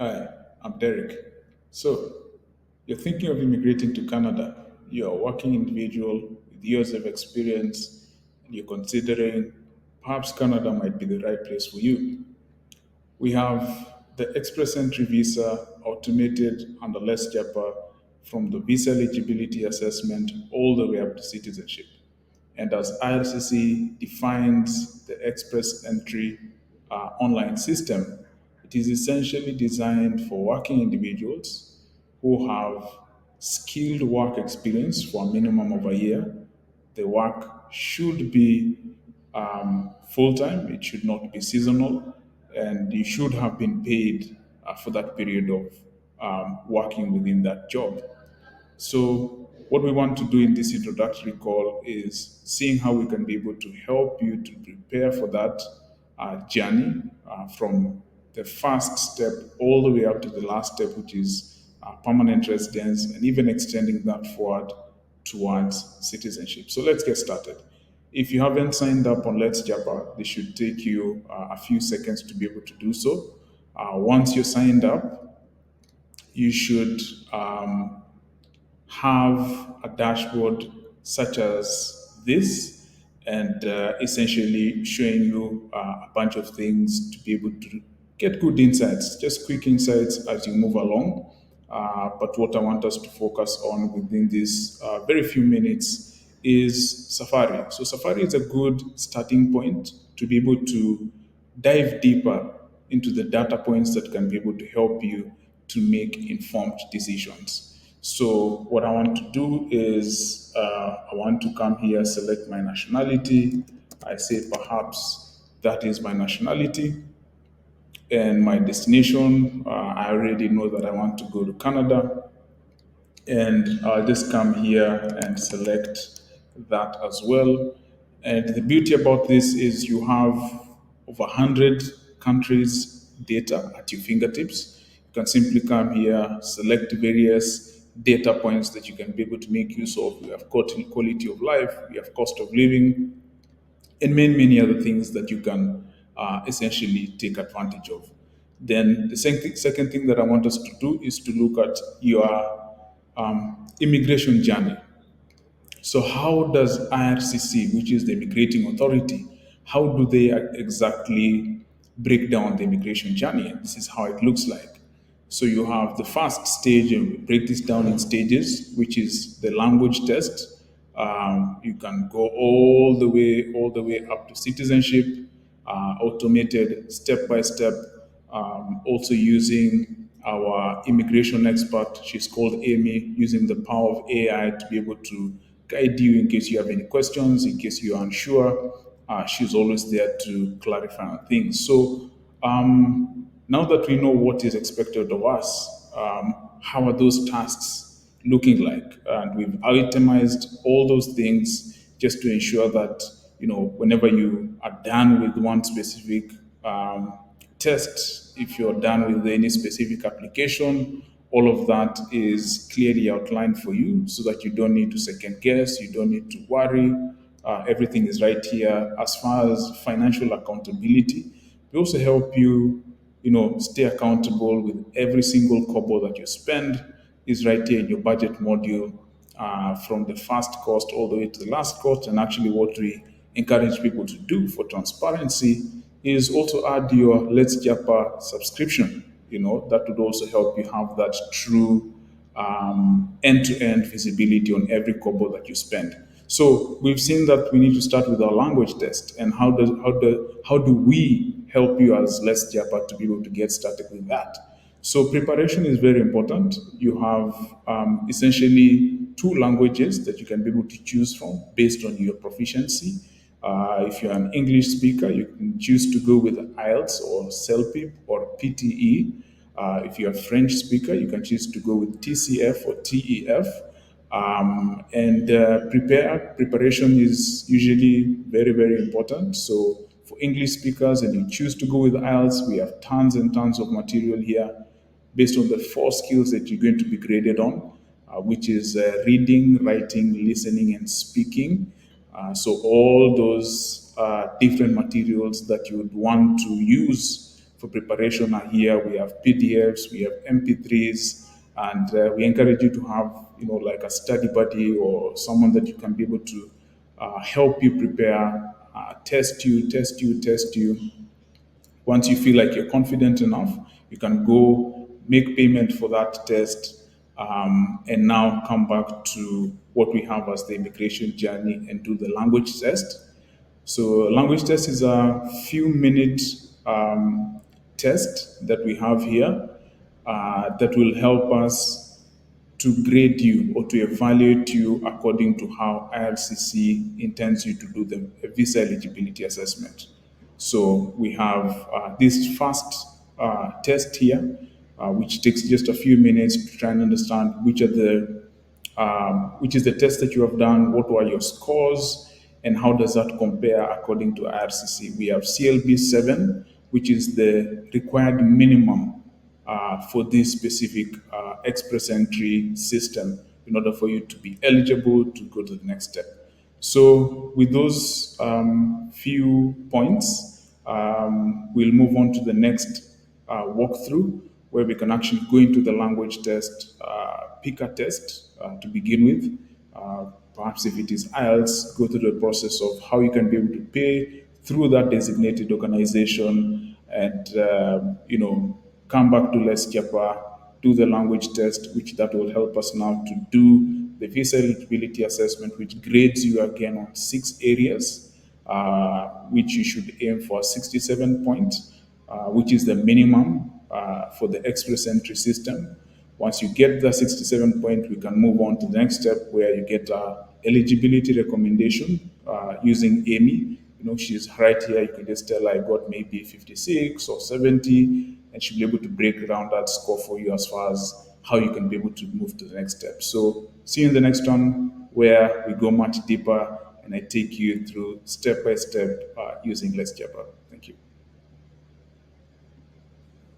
Hi, I'm Derrick. So, you're thinking of immigrating to Canada. You're a working individual with years of experience, and you're considering perhaps Canada might be the right place for you. We have the ExpressEntry visa automated under less Japa from the visa eligibility assessment all the way up to citizenship. And as IRCC defines the Express Entry online system, it is essentially designed for working individuals who have skilled work experience for a minimum of a year. The work should be full time, it should not be seasonal, and you should have been paid for that period of working within that job. So, what we want to do in this introductory call is seeing how we can be able to help you to prepare for that journey from the first step all the way up to the last step, which is permanent residence, and even extending that forward towards citizenship. So, let's get started. If you haven't signed up on Let's Japa, this should take you a few seconds to be able to do so. Once you're signed up, you should have a dashboard such as this and essentially showing you a bunch of things to be able to get good insights, just quick insights as you move along. But what I want us to focus on within these very few minutes is Safari. So, Safari is a good starting point to be able to dive deeper into the data points that can be able to help you to make informed decisions. So what I want to do is I want to come here, select my nationality. I say perhaps that is my nationality and my destination. I already know that I want to go to Canada, and I'll just come here and select that as well. And the beauty about this is you have over 100 countries data at your fingertips. You can simply come here, select various data points that you can be able to make use of. We have quality of life, we have cost of living, and many other things that you can essentially take advantage of. Then the second thing that I want us to do is to look at your immigration journey. So how does IRCC, which is the immigrating authority, how do they exactly break down the immigration journey? And this is how it looks like. So you have the first stage, and we break this down in stages, which is the language test. You can go all the way up to citizenship, automated step by step. Also using our immigration expert, she's called Amy, using the power of AI to be able to guide you in case you have any questions, in case you're unsure. She's always there to clarify on things. So now that we know what is expected of us, how are those tasks looking like? And we've itemized all those things just to ensure that whenever you are done with one specific test, if you're done with any specific application, all of that is clearly outlined for you so that you don't need to second guess, you don't need to worry. Everything is right here. As far as financial accountability, we also help you, stay accountable with every single kobo that you spend is right here in your budget module, from the first cost all the way to the last cost. And actually, what we encourage people to do for transparency is also add your Let's Japa subscription. That would also help you have that true end-to-end visibility on every kobo that you spend. So we've seen that we need to start with our language test, and how do we help you as Let's Japa to be able to get started with that? So preparation is very important. You have essentially two languages that you can be able to choose from based on your proficiency. If you're an English speaker, you can choose to go with IELTS or CELPIP or PTE. If you're a French speaker, you can choose to go with TCF or TEF. And preparation is usually very, very important. So for English speakers and you choose to go with IELTS, we have tons and tons of material here based on the four skills that you're going to be graded on, which is reading, writing, listening, and speaking. So all those different materials that you would want to use for preparation are here. We have PDFs, we have MP3s, and we encourage you to have, like a study buddy or someone that you can be able to help you prepare, test you. Once you feel like you're confident enough, you can go make payment for that test, and now come back to what we have as the immigration journey and do the language test. So language test is a few minute test that we have here that will help us to grade you or to evaluate you according to how IRCC intends you to do the visa eligibility assessment. So we have this first test here, which takes just a few minutes to try and understand which is the test that you have done, what were your scores, and how does that compare according to IRCC. We have CLB 7, which is the required minimum for this specific express entry system in order for you to be eligible to go to the next step. So, with those few points, we'll move on to the next walkthrough where we can actually go into the language test, pick a test to begin with. Perhaps if it is IELTS, go through the process of how you can be able to pay through that designated organization, and come back to Let's Japa, do the language test, which that will help us now to do the visa eligibility assessment, which grades you again on 6 areas, which you should aim for 67 points, which is the minimum for the express entry system. Once you get the 67 point, we can move on to the next step where you get eligibility recommendation using Amy. She's right here. You can just tell her I got maybe 56 or 70, and she'll be able to break down that score for you as far as how you can be able to move to the next step. So see you in the next one where we go much deeper and I take you through step by step using Let's Japa. Thank you.